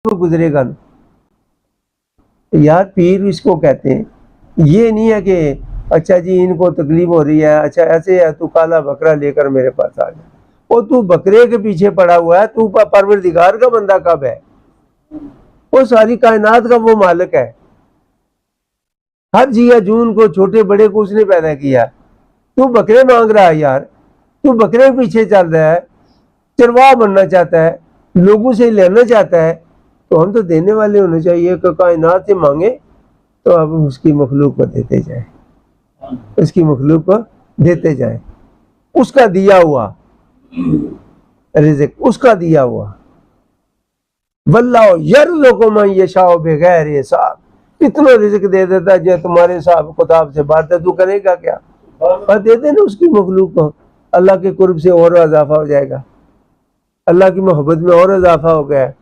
وہ گزرے گا نا. یار پیر اس کو کہتے ہیں. یہ نہیں ہے کہ اچھا جی ان کو تکلیف ہو رہی ہے, اچھا ایسے ہے تو کالا بکرا لے کر میرے پاس آ جائے. وہ تو بکرے کے پیچھے پڑا ہوا ہے, تو پروردگار کا بندہ کب ہے؟ وہ ساری کائنات کا وہ مالک ہے. ہر جیا جون کو, چھوٹے بڑے کو اس نے پیدا کیا. تو بکرے مانگ رہا ہے یار, تو بکرے پیچھے چل رہا ہے, چرواہ بننا چاہتا ہے, لوگوں سے لینا چاہتا ہے. تو ہم تو دینے والے ہونے چاہیے کہ کائنات سے مانگے تو اب اس کی مخلوق کو دیتے جائیں, اس کی مخلوق کو دیتے جائیں. اس کا دیا ہوا رزق, اس کا دیا ہوا. واللہ یرزق من یشاء بغیر حساب. اتنا رزق دے دیتا ہے جو تمہارے حساب کتاب سے بات ہے, تو کرے گا کیا؟ اور دے دے نا اس کی مخلوق کو. اللہ کے قرب سے اور اضافہ ہو جائے گا, اللہ کی محبت میں اور اضافہ ہو گیا ہے.